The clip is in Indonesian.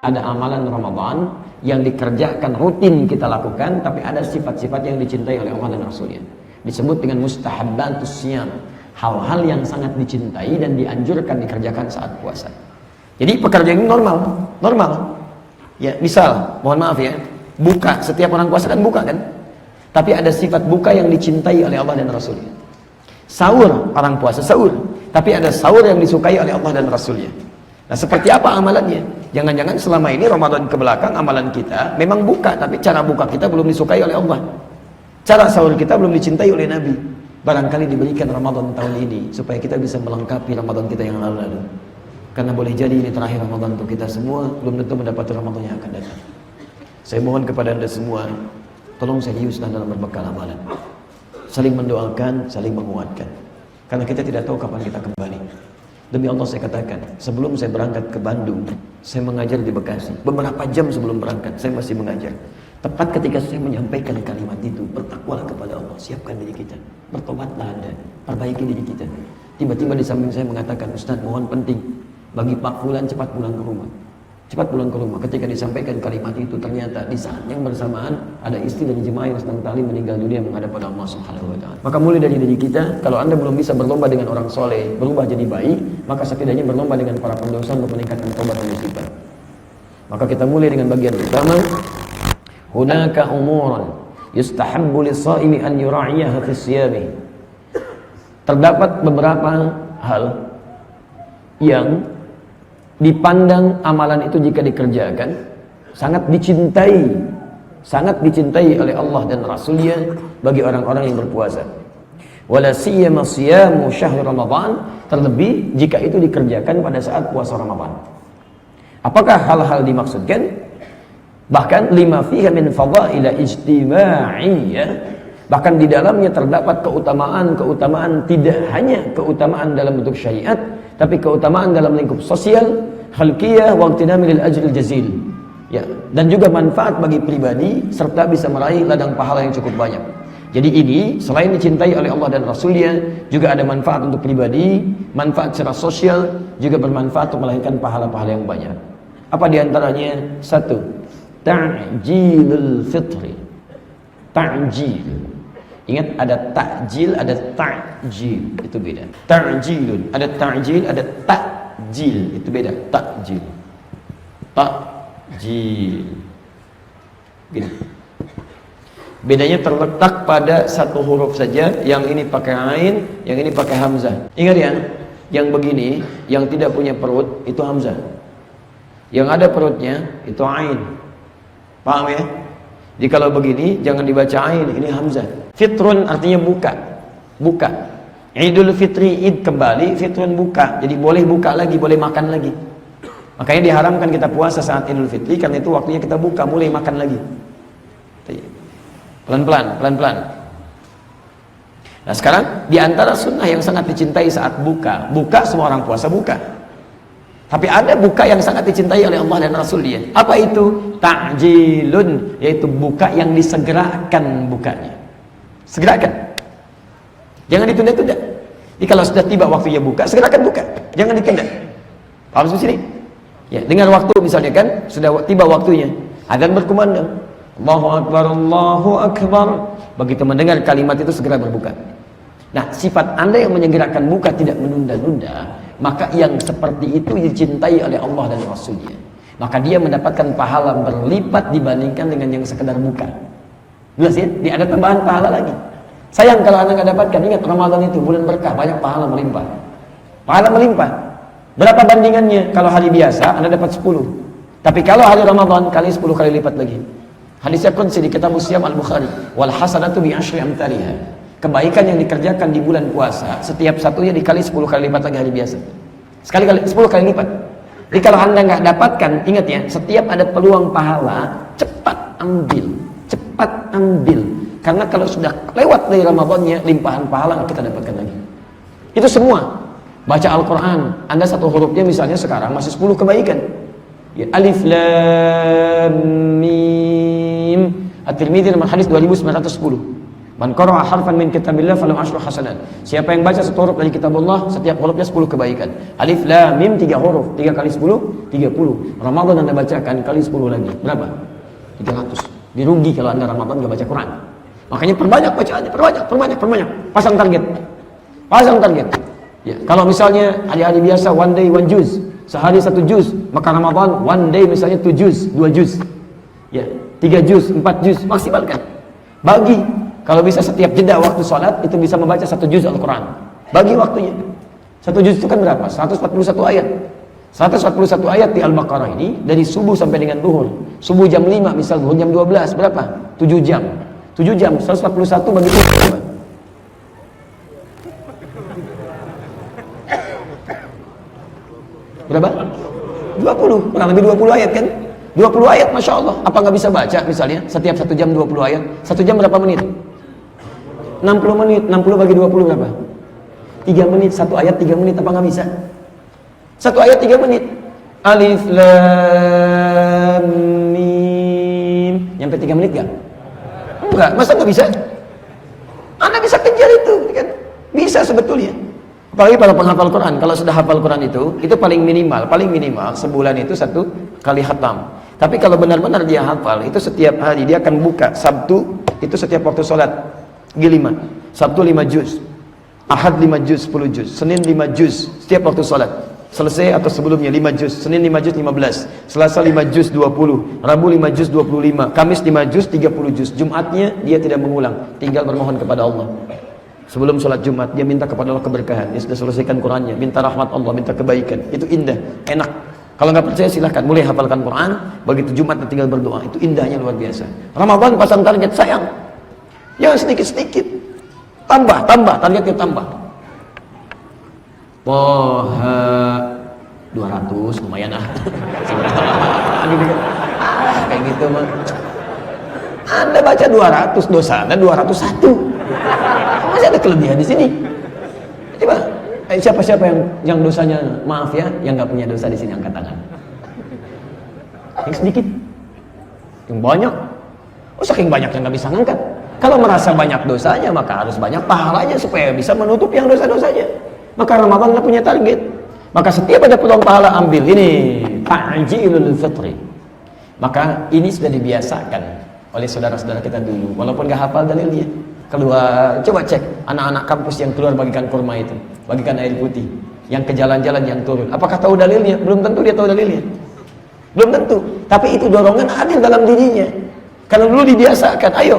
ada amalan Ramadan yang dikerjakan rutin kita lakukan, tapi ada sifat-sifat yang dicintai oleh Allah dan Rasulnya. Disebut dengan mustahabbatus siyam, hal-hal yang sangat dicintai dan dianjurkan dikerjakan saat puasa. Jadi pekerjaan ini normal. Ya, misal, mohon maaf ya, buka, setiap orang puasa kan buka kan? Tapi ada sifat buka yang dicintai oleh Allah dan Rasulnya. Sahur, orang puasa sahur, tapi ada sahur yang disukai oleh Allah dan Rasulnya. Nah, seperti apa amalannya? Jangan-jangan selama ini Ramadan ke belakang amalan kita memang buka, tapi cara buka kita belum disukai oleh Allah. Cara sahur kita belum dicintai oleh Nabi. Barangkali diberikan Ramadan tahun ini supaya kita bisa melengkapi Ramadan kita yang lalu-lalu. Karena boleh jadi ini terakhir Ramadan untuk kita semua, belum tentu mendapati Ramadan yang akan datang. Saya mohon kepada Anda semua, tolong seriuslah dalam berbekal amalan. Saling mendoakan, saling menguatkan. Karena kita tidak tahu kapan kita kembali. Demi Allah saya katakan, sebelum saya berangkat ke Bandung, saya mengajar di Bekasi. Beberapa jam sebelum berangkat, saya masih mengajar. Tepat ketika saya menyampaikan kalimat itu, bertakwalah kepada Allah, siapkan diri kita, bertobatlah Anda, perbaiki diri kita. Tiba-tiba di samping saya mengatakan, Ustaz, mohon penting, bagi Pak Fulan cepat pulang ke rumah. Cepat pulang ke rumah. Ketika disampaikan kalimat itu, ternyata di saat yang bersamaan ada istri dari jemaah yang sedang talim meninggal dunia menghadap pada Allah Subhanahu wa taala. Maka mulai dari diri kita, kalau Anda belum bisa berlomba dengan orang soleh, berubah jadi baik, maka setidaknya berlomba dengan para pendosa untuk meningkatkan tobat dan istighfar. Maka kita mulai dengan bagian pertama, hunaka umuran yustahabbu lis-shaimi an yura'iyaha fi siyami. Terdapat beberapa hal yang dipandang amalan itu jika dikerjakan sangat dicintai oleh Allah dan Rasulnya bagi orang-orang yang berpuasa. Wala siyama siyamu syahr Ramadan, terlebih jika itu dikerjakan pada saat puasa Ramadan. Apakah hal-hal dimaksudkan? Bahkan lima fiha min fadaila ijtima'iyyah, bahkan di dalamnya terdapat keutamaan tidak hanya keutamaan dalam bentuk syariat, tapi keutamaan dalam lingkup sosial, khalqiyah, wa ightinami lil ajril jazil. Ya, dan juga manfaat bagi pribadi serta bisa meraih ladang pahala yang cukup banyak. Jadi ini selain dicintai oleh Allah dan Rasulnya, juga ada manfaat untuk pribadi, manfaat secara sosial, juga bermanfaat untuk melahirkan pahala-pahala yang banyak. Apa diantaranya? Satu, ta'jilul fitri. Ta'jil. Ingat, ada takjil, ada ta'jil, itu beda. Ta'jilun, ada ta'jil, ada ta'jil, itu beda. Ta'jil, ta'jil, gini. Bedanya terletak pada satu huruf saja. Yang ini pakai ain, yang ini pakai hamzah. Ingat ya, yang begini, yang tidak punya perut itu hamzah. Yang ada perutnya itu ain. Paham ya? Jadi kalau begini jangan dibaca ain, ini hamzah. Fitrun artinya buka. Idul Fitri, id kembali, fitrun buka. Jadi boleh buka lagi, boleh makan lagi. Makanya diharamkan kita puasa saat Idul Fitri, karena itu waktunya kita buka, mulai makan lagi. Pelan-pelan. Nah sekarang diantara sunnah yang sangat dicintai saat buka semua orang puasa buka. Tapi ada buka yang sangat dicintai oleh Allah dan Rasulnya. Apa itu? Ta'jilun, yaitu buka yang disegerakan bukanya. Segerakan. Jangan ditunda-tunda. Jadi kalau sudah tiba waktunya buka, segerakan buka. Jangan ditunda. Paham sampai sini? Ya, dengan waktu misalnya kan, sudah tiba waktunya, adzan berkumandang. Allahu Akbar, Allahu Akbar. Begitu mendengar kalimat itu segera berbuka. Nah, sifat Anda yang menyegerakan buka, tidak menunda-nunda, maka yang seperti itu dicintai oleh Allah dan Rasulnya. Maka dia mendapatkan pahala berlipat dibandingkan dengan yang sekedar buka. Jelas ya? Dia ada tambahan pahala lagi. Sayang kalau Anda nggak dapatkan. Ingat, Ramadan itu bulan berkah, banyak pahala melimpah. Pahala melimpah. Berapa bandingannya? Kalau hari biasa Anda dapat 10. Tapi kalau hari Ramadan kali 10 kali lipat lagi. Hadisnya qudsi di kitab Siyam Al-Bukhari, wal hasanatu bi asyri amthaliha. Kebaikan yang dikerjakan di bulan puasa, setiap satunya dikali 10 kali lipat lagi hari biasa. Sekali 10 kali lipat. Jadi kalau Anda nggak dapatkan, ingat ya, setiap ada peluang pahala, cepat ambil. Karena kalau sudah lewat dari Ramadannya, limpahan pahala kita dapatkan lagi. Itu semua. Baca Al-Quran, Anda satu hurufnya misalnya sekarang masih 10 kebaikan. Ya, Alif Lam Mim. At-Tirmidzi nomor hadis 2910. Man qara'a harfan min kitabillah falahu asyru hasanat. Siapa yang baca satu huruf dari kitab Allah, setiap hurufnya 10 kebaikan. Alif lam mim 3 huruf, 3 kali 10 30. Ramadan Anda bacakan kali 10 lagi. Berapa? 300. Dirugi kalau Anda Ramadan enggak baca Quran. Makanya perbanyak bacaannya, perbanyak. Pasang target. Ya, kalau misalnya hari-hari biasa one day one juz, sehari 1 juz, maka Ramadan one day misalnya 2 juz, 2 juz. Ya, 3 juz, 4 juz, maksimalkan. Bagi kalau bisa setiap jeda waktu sholat itu bisa membaca 1 juz Al-Quran. Bagi waktunya. 1 juz itu kan berapa? 141 ayat. 141 ayat di Al-Baqarah ini dari subuh sampai dengan zuhur. Subuh jam 5 misal zuhur jam 12 berapa? 7 jam. 7 jam 141 bagi 7 berapa? Berapa? 20. Kurang lebih 20 ayat kan? 20 ayat Masya Allah. Apa nggak bisa baca misalnya setiap 1 jam 20 ayat? 1 jam berapa menit? 60 menit. 60 bagi 20 berapa? 3 menit. 1 ayat 3 menit. Apa nggak bisa? 1 ayat 3 menit. Alif lam mim. Nyampe 3 menit gak? Enggak. Masa nggak bisa? Anda bisa kejar itu kan? Bisa sebetulnya. Apalagi para penghafal Quran. Kalau sudah hafal Quran itu paling minimal sebulan itu 1 kali khatam. Tapi kalau benar-benar dia hafal, itu setiap hari dia akan buka. Sabtu itu setiap waktu sholat G5. Sabtu 5 juz, Ahad 5 juz 10 juz, Senin 5 juz setiap waktu sholat. Selesai atau sebelumnya 5 juz, Senin 5 juz 15, Selasa 5 juz 20, Rabu 5 juz 25, Kamis 5 juz 30 juz. Jumatnya dia tidak mengulang, tinggal bermohon kepada Allah. Sebelum sholat Jumat dia minta kepada Allah keberkahan. Dia sudah selesaikan Qurannya, minta rahmat Allah, minta kebaikan. Itu indah, enak. Kalau nggak percaya silahkan mulai hafalkan Quran. Begitu Jumat tinggal berdoa. Itu indahnya luar biasa. Ramadan pasang target sayang. Jangan sedikit-sedikit. Tambah targetnya tambah. Poha 200 lumayan kayak gitu mah. Anda baca 200 dosa Anda 201. Masih ada kelebihan di sini. Coba siapa-siapa yang dosanya maaf ya, yang nggak punya dosa di sini angkat tangan. Yang sedikit, yang banyak. Oh saking banyak yang nggak bisa ngangkat. Kalau merasa banyak dosanya maka harus banyak pahalanya supaya bisa menutup yang dosa-dosanya. Maka Ramadan nggak punya target. Maka setiap ada peluang pahala ambil ini ta'jilul fitri. Maka ini sudah dibiasakan oleh saudara-saudara kita dulu, walaupun nggak hafal dalilnya. Keluar, coba cek anak-anak kampus yang keluar bagikan kurma itu, bagikan air putih, yang ke jalan-jalan yang turun. Apakah tahu dalilnya? Belum tentu dia tahu dalilnya. Belum tentu. Tapi itu dorongan hadir dalam dirinya. Karena dulu dibiasakan, ayo